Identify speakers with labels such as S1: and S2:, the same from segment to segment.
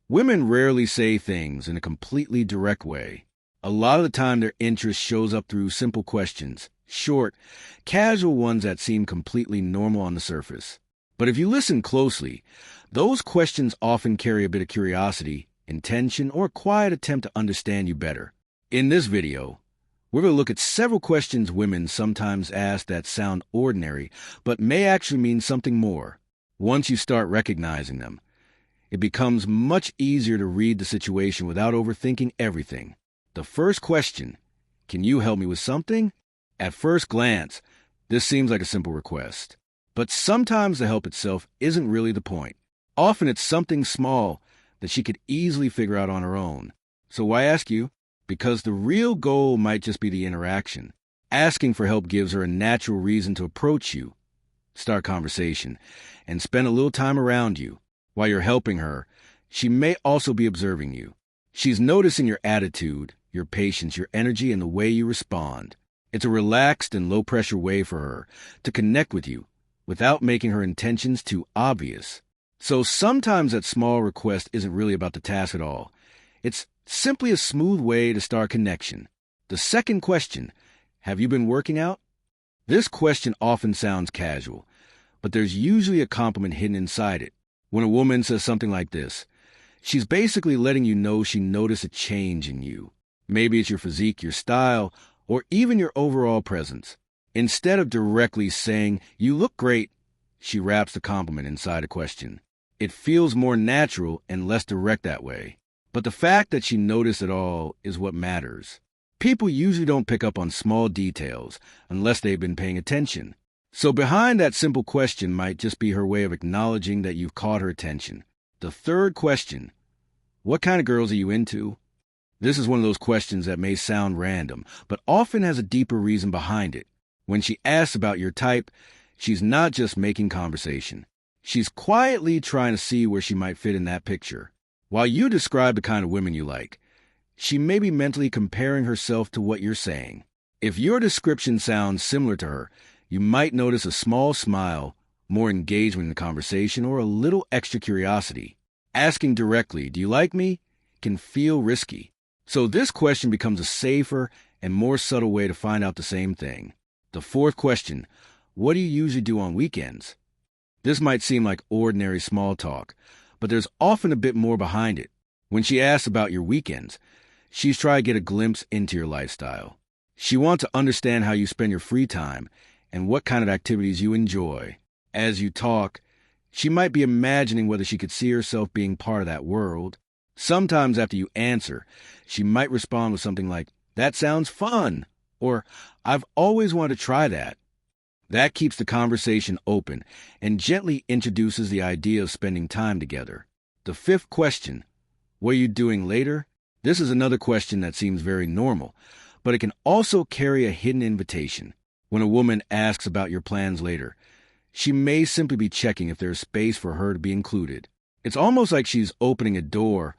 S1: Women rarely say things in a completely direct way. A lot of the time, their interest shows up through simple questions, short, casual ones that seem completely normal on the surface. But if you listen closely, those questions often carry a bit of curiosity, intention, or a quiet attempt to understand you better. In this video, we're going to look at several questions women sometimes ask that sound ordinary, but may actually mean something more. Once you start recognizing them, it becomes much easier to read the situation without overthinking everything. The first question, can you help me with something? At first glance, this seems like a simple request. But sometimes the help itself isn't really the point. Often it's something small that she could easily figure out on her own. So why ask you? Because the real goal might just be the interaction. Asking for help gives her a natural reason to approach you, start conversation, and spend a little time around you. While you're helping her, she may also be observing you. She's noticing your attitude, your patience, your energy, and the way you respond. It's a relaxed and low-pressure way for her to connect with you without making her intentions too obvious. So sometimes that small request isn't really about the task at all. It's simply a smooth way to start connection. The second question, have you been working out? This question often sounds casual, but there's usually a compliment hidden inside it. When a woman says something like this, she's basically letting you know she noticed a change in you. Maybe it's your physique, your style, or even your overall presence. Instead of directly saying, "You look great," she wraps the compliment inside a question. It feels more natural and less direct that way. But the fact that she noticed it all is what matters. People usually don't pick up on small details unless they've been paying attention. So behind that simple question might just be her way of acknowledging that you've caught her attention. The third question, what kind of girls are you into? This is one of those questions that may sound random, but often has a deeper reason behind it. When she asks about your type, she's not just making conversation. She's quietly trying to see where she might fit in that picture. While you describe the kind of women you like, she may be mentally comparing herself to what you're saying. If your description sounds similar to her, you might notice a small smile, more engagement in the conversation, or a little extra curiosity. Asking directly, "Do you like me?" can feel risky. So this question becomes a safer and more subtle way to find out the same thing. The fourth question, what do you usually do on weekends? This might seem like ordinary small talk, but there's often a bit more behind it. When she asks about your weekends, she's trying to get a glimpse into your lifestyle. She wants to understand how you spend your free time and what kind of activities you enjoy. As you talk, she might be imagining whether she could see herself being part of that world. Sometimes after you answer, she might respond with something like, "That sounds fun," or "I've always wanted to try that." That keeps the conversation open and gently introduces the idea of spending time together. The fifth question, what are you doing later? This is another question that seems very normal, but it can also carry a hidden invitation. When a woman asks about your plans later, she may simply be checking if there's space for her to be included. It's almost like she's opening a door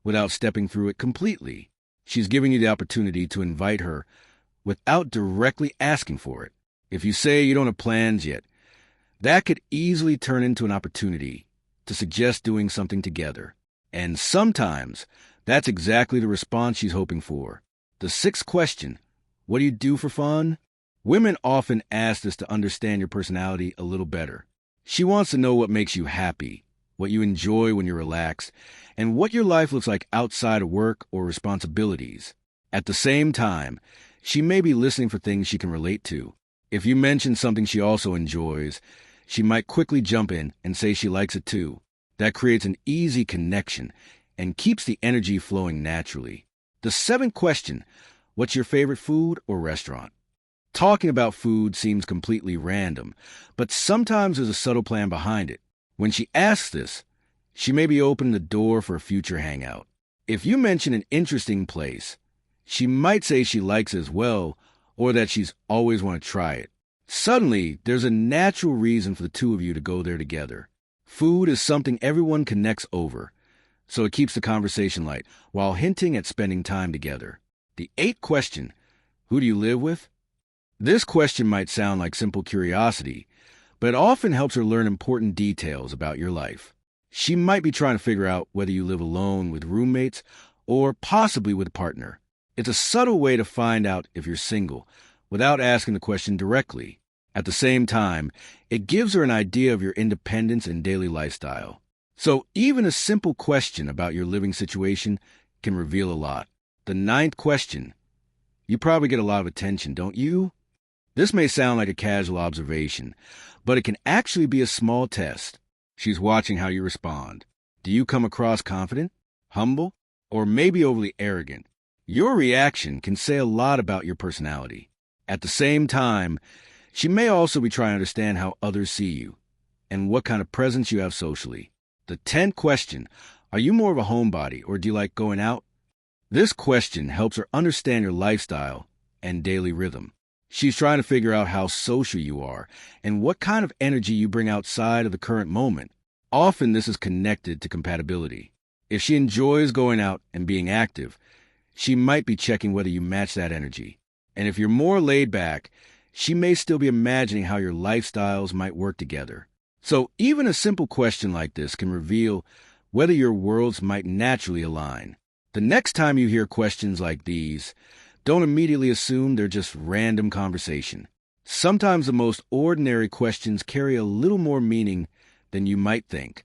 S1: without stepping through it completely. She's giving you the opportunity to invite her without directly asking for it. If you say you don't have plans yet, that could easily turn into an opportunity to suggest doing something together. And sometimes that's exactly the response she's hoping for. The sixth question, what do you do for fun? Women often ask this to understand your personality a little better. She wants to know what makes you happy, what you enjoy when you're relaxed, and what your life looks like outside of work or responsibilities. At the same time, she may be listening for things she can relate to. If you mention something she also enjoys, she might quickly jump in and say she likes it too. That creates an easy connection and keeps the energy flowing naturally. The seventh question, what's your favorite food or restaurant? Talking about food seems completely random, but sometimes there's a subtle plan behind it. When she asks this, she may be opening the door for a future hangout. If you mention an interesting place, she might say she likes it as well, or that she's always want to try it. Suddenly, there's a natural reason for the two of you to go there together. Food is something everyone connects over, so it keeps the conversation light while hinting at spending time together. The eighth question, who do you live with? This question might sound like simple curiosity, but it often helps her learn important details about your life. She might be trying to figure out whether you live alone with roommates or possibly with a partner. It's a subtle way to find out if you're single without asking the question directly. At the same time, it gives her an idea of your independence and daily lifestyle. So even a simple question about your living situation can reveal a lot. The ninth question. You probably get a lot of attention, don't you? This may sound like a casual observation, but it can actually be a small test. She's watching how you respond. Do you come across confident, humble, or maybe overly arrogant? Your reaction can say a lot about your personality. At the same time, she may also be trying to understand how others see you and what kind of presence you have socially. The 10th question, are you more of a homebody or do you like going out? This question helps her understand your lifestyle and daily rhythm. She's trying to figure out how social you are and what kind of energy you bring outside of the current moment. Often this is connected to compatibility. If she enjoys going out and being active, she might be checking whether you match that energy. And if you're more laid back, she may still be imagining how your lifestyles might work together. So even a simple question like this can reveal whether your worlds might naturally align. The next time you hear questions like these, don't immediately assume they're just random conversation. Sometimes the most ordinary questions carry a little more meaning than you might think.